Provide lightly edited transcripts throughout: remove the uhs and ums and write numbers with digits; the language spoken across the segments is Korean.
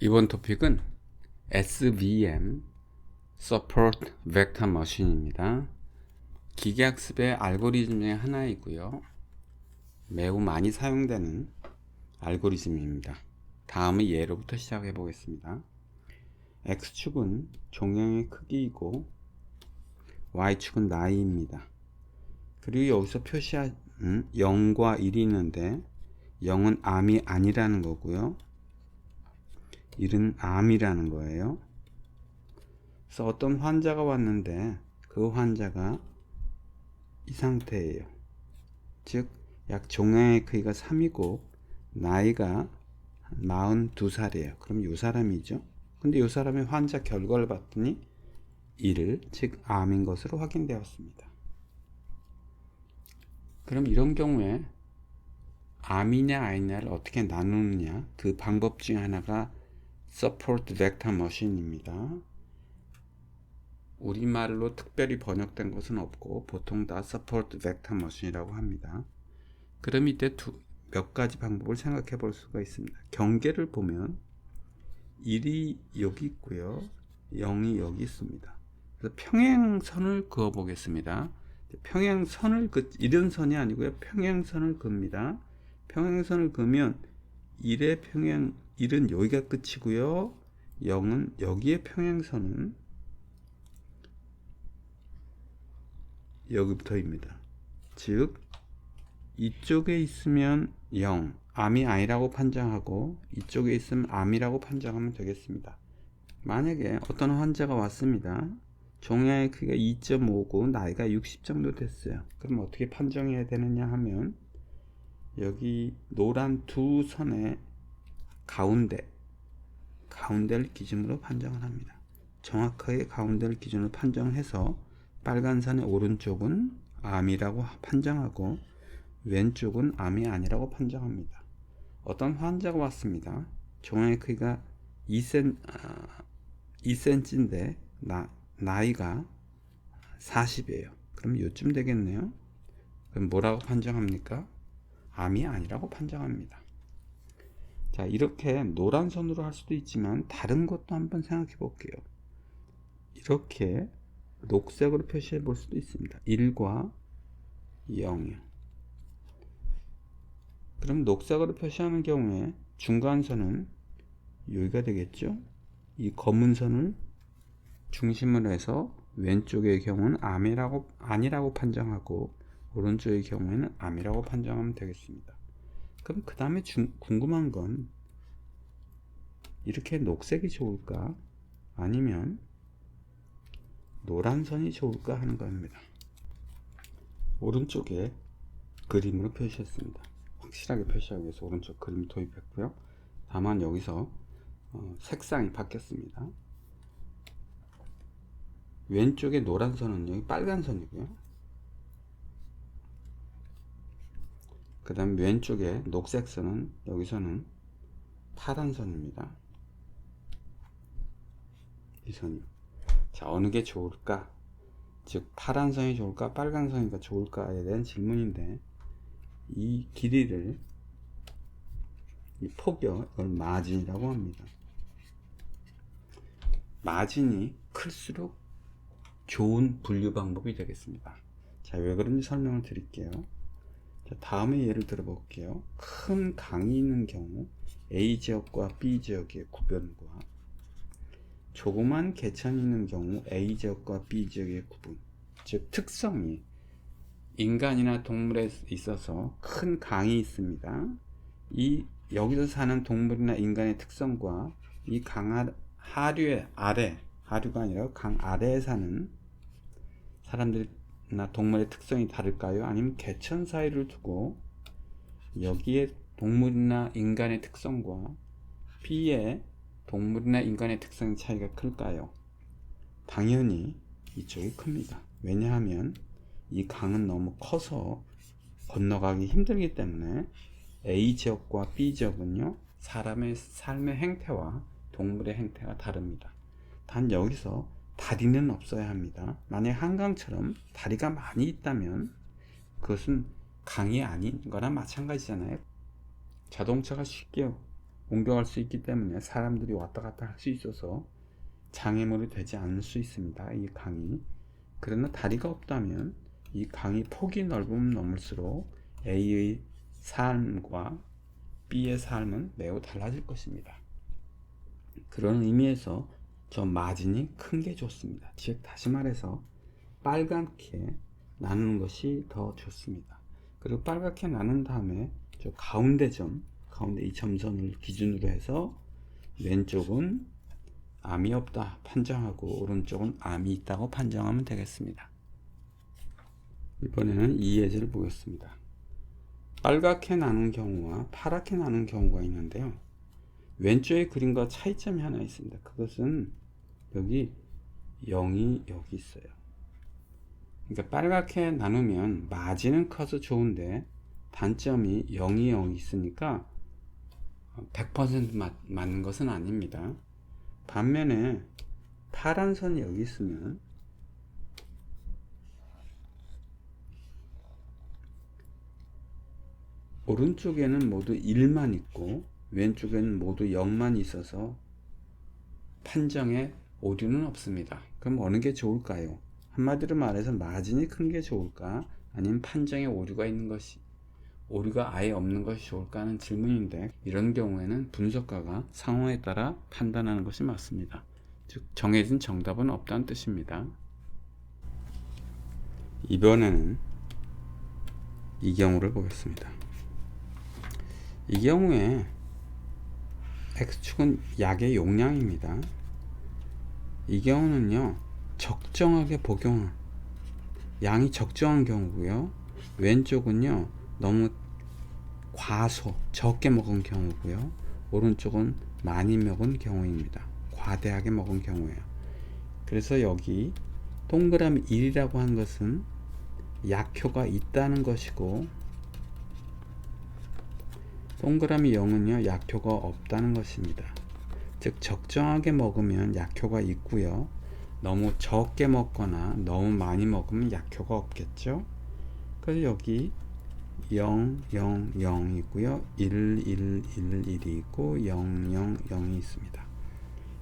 이번 토픽은 SVM Support Vector Machine입니다. 기계학습의 알고리즘 중에 하나이고요. 매우 많이 사용되는 알고리즘입니다. 다음은 예로부터 시작해 보겠습니다. X축은 종양의 크기이고 Y축은 나이입니다. 그리고 여기서 표시한 0과 1이 있는데 0은 암이 아니라는 거고요. 1은 암이라는 거예요. 그래서 어떤 환자가 왔는데 그 환자가 이 상태예요. 즉 약 종양의 크기가 3이고 나이가 42살이에요. 그럼 이 사람이죠. 근데 이 사람의 환자 결과를 봤더니 1, 즉 암인 것으로 확인되었습니다. 그럼 이런 경우에 암이냐 아니냐를 어떻게 나누느냐, 그 방법 중에 하나가 Support Vector Machine입니다. 우리말로 특별히 번역된 것은 없고 보통 다 Support Vector Machine이라고 합니다. 그럼 이때 몇 가지 방법을 생각해 볼 수가 있습니다. 경계를 보면 1이 여기 있고요, 0이 여기 있습니다. 그래서 평행선을 그어 보겠습니다. 평행선을 이런 선이 아니고요, 평행선을 그읍니다. 평행선을 그으면 1의 평행, 1은 여기가 끝이고요, 0은 여기에 평행선은 여기부터입니다. 즉 이쪽에 있으면 0, 암이 아니라고 판정하고 이쪽에 있으면 암이라고 판정하면 되겠습니다. 만약에 어떤 환자가 왔습니다. 종양의 크기가 2.5고 나이가 60 정도 됐어요. 그럼 어떻게 판정해야 되느냐 하면 여기 노란 두 선의 가운데를 기준으로 판정을 합니다. 정확하게 가운데를 기준으로 판정해서 빨간 선의 오른쪽은 암이라고 판정하고 왼쪽은 암이 아니라고 판정합니다. 어떤 환자가 왔습니다. 종양의 크기가 2cm인데 나이가 40이에요. 그럼 요쯤 되겠네요. 그럼 뭐라고 판정합니까? 암이 아니라고 판정합니다. 자, 이렇게 노란 선으로 할 수도 있지만 다른 것도 한번 생각해 볼게요. 이렇게 녹색으로 표시해 볼 수도 있습니다. 1과 0이요. 그럼 녹색으로 표시하는 경우에 중간선은 여기가 되겠죠. 이 검은 선을 중심으로 해서 왼쪽의 경우는 아니라고 판정하고 오른쪽의 경우에는 암이라고 판정하면 되겠습니다. 그럼 그 다음에 궁금한 건 이렇게 녹색이 좋을까 아니면 노란 선이 좋을까 하는 겁니다. 오른쪽에 그림으로 표시했습니다. 확실하게 표시하기 위해서 오른쪽 그림 도입했고요. 다만 여기서 색상이 바뀌었습니다. 왼쪽에 노란 선은 여기 빨간 선이고요. 그 다음 왼쪽에 녹색 선은 여기서는 파란 선입니다. 이 선이. 자, 어느 게 좋을까? 즉 파란 선이 좋을까 빨간 선이 좋을까에 대한 질문인데, 이 길이를, 이 폭이요, 이걸 마진이라고 합니다. 마진이 클수록 좋은 분류 방법이 되겠습니다. 자, 왜 그런지 설명을 드릴게요. 자, 다음에 예를 들어 볼게요. 큰 강이 있는 경우 A 지역과 B 지역의 구별과 조그만 개천이 있는 경우 A 지역과 B 지역의 구분, 즉 특성이 인간이나 동물에 있어서 큰 강이 있습니다. 이 여기서 사는 동물이나 인간의 특성과 이 강 하류의 아래, 하류가 아니라 강 아래에 사는 사람들이나 동물의 특성이 다를까요? 아니면 개천 사이를 두고 여기에 동물이나 인간의 특성과 B의 동물이나 인간의 특성의 차이가 클까요? 당연히 이쪽이 큽니다. 왜냐하면 이 강은 너무 커서 건너가기 힘들기 때문에 A 지역과 B 지역은요, 사람의 삶의 행태와 동물의 행태가 다릅니다. 단 여기서 다리는 없어야 합니다. 만약 한강처럼 다리가 많이 있다면 그것은 강이 아닌 거나 마찬가지잖아요. 자동차가 쉽게 옮겨갈 수 있기 때문에 사람들이 왔다 갔다 할 수 있어서 장애물이 되지 않을 수 있습니다. 이 강이. 그러나 다리가 없다면 이 강이 폭이 넓으면 넓을수록 A의 삶과 B의 삶은 매우 달라질 것입니다. 그런 의미에서 저 마진이 큰 게 좋습니다. 즉 다시 말해서 빨갛게 나누는 것이 더 좋습니다. 그리고 빨갛게 나눈 다음에 저 가운데 이 점선을 기준으로 해서 왼쪽은 암이 없다 판정하고 오른쪽은 암이 있다고 판정하면 되겠습니다. 이번에는 이 예제를 보겠습니다. 빨갛게 나눈 경우와 파랗게 나눈 경우가 있는데요. 왼쪽의 그림과 차이점이 하나 있습니다. 그것은 여기 0이 여기 있어요. 그러니까 빨갛게 나누면 마진은 커서 좋은데 단점이 0이 여기 있으니까 100% 맞는 것은 아닙니다. 반면에 파란 선이 여기 있으면 오른쪽에는 모두 1만 있고 왼쪽에는 모두 0만 있어서 판정에 오류는 없습니다. 그럼 어느 게 좋을까요? 한마디로 말해서 마진이 큰 게 좋을까? 아니면 판정에 오류가 있는 것이 오류가 아예 없는 것이 좋을까 하는 질문인데, 이런 경우에는 분석가가 상황에 따라 판단하는 것이 맞습니다. 즉 정해진 정답은 없다는 뜻입니다. 이번에는 이 경우를 보겠습니다. 이 경우에 X축은 약의 용량입니다. 이 경우는요 적정하게 복용한 양이 적정한 경우고요, 왼쪽은요 너무 적게 먹은 경우고요, 오른쪽은 많이 먹은 경우입니다. 과대하게 먹은 경우예요. 그래서 여기 동그라미 1이라고 한 것은 약효가 있다는 것이고, 동그라미 0은요 약효가 없다는 것입니다. 즉 적정하게 먹으면 약효가 있고요, 너무 적게 먹거나 너무 많이 먹으면 약효가 없겠죠. 그래서 여기 0, 0, 0이 있고요, 1, 1, 1, 1이 있고 0, 0, 0이 있습니다.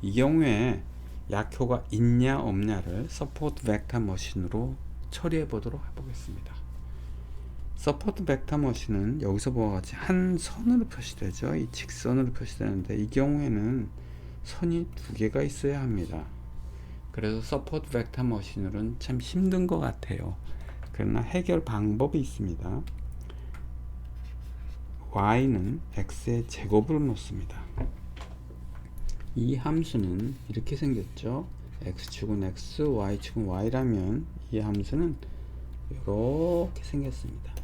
이 경우에 약효가 있냐 없냐를 서포트 벡터 머신으로 처리해 보도록 해보겠습니다. 서포트 벡터 머신은 여기서 보아 같이 한 선으로 표시되죠. 이 직선으로 표시되는데 이 경우에는 선이 두 개가 있어야 합니다. 그래서 서포트 벡터 머신으로는 참 힘든 것 같아요. 그러나 해결 방법이 있습니다. y는 x의 제곱으로 놓습니다. 이 함수는 이렇게 생겼죠. x축은 x, y축은 y라면 이 함수는 이렇게 생겼습니다.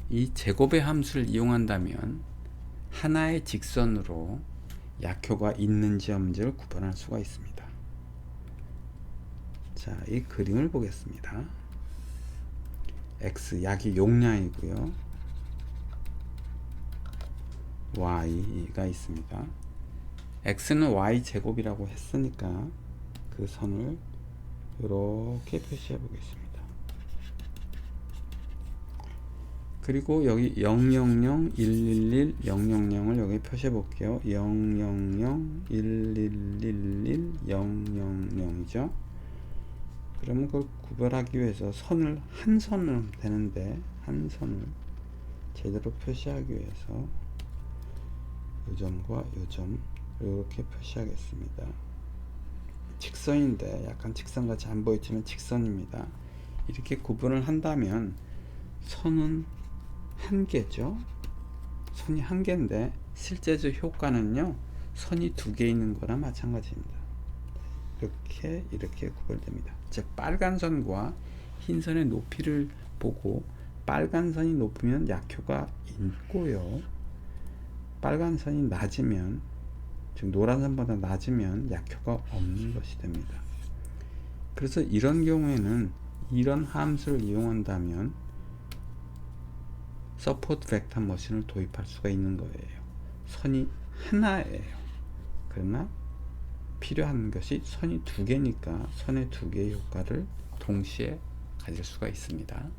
이 제곱의 함수를 이용한다면 하나의 직선으로 약효가 있는지 없는지를 구분할 수가 있습니다. 자, 이 그림을 보겠습니다. x 약이 용량이고요, y가 있습니다. x는 y 제곱이라고 했으니까 그 선을 이렇게 표시해 보겠습니다. 그리고 여기 000, 111, 000을 여기 표시해 볼게요. 000, 1111, 000이죠. 그러면 그걸 구별하기 위해서 선을 한 선으로 되는데, 한 선을 제대로 표시하기 위해서 이 점과 이 점 이렇게 표시하겠습니다. 직선인데 약간 직선같이 안 보이지만 직선입니다. 이렇게 구분을 한다면 선은 한 개죠. 선이 한 개인데 실제적 효과는요 선이 두 개 있는 거나 마찬가지입니다. 이렇게 구별됩니다. 즉 빨간 선과 흰 선의 높이를 보고 빨간 선이 높으면 약효가 있고요, 빨간 선이 낮으면, 즉 노란 선보다 낮으면 약효가 없는 것이 됩니다. 그래서 이런 경우에는 이런 함수를 이용한다면 서포트 벡터 머신을 도입할 수가 있는 거예요. 선이 하나예요. 그러나 필요한 것이 선이 두 개니까 선의 두 개의 효과를 동시에 가질 수가 있습니다.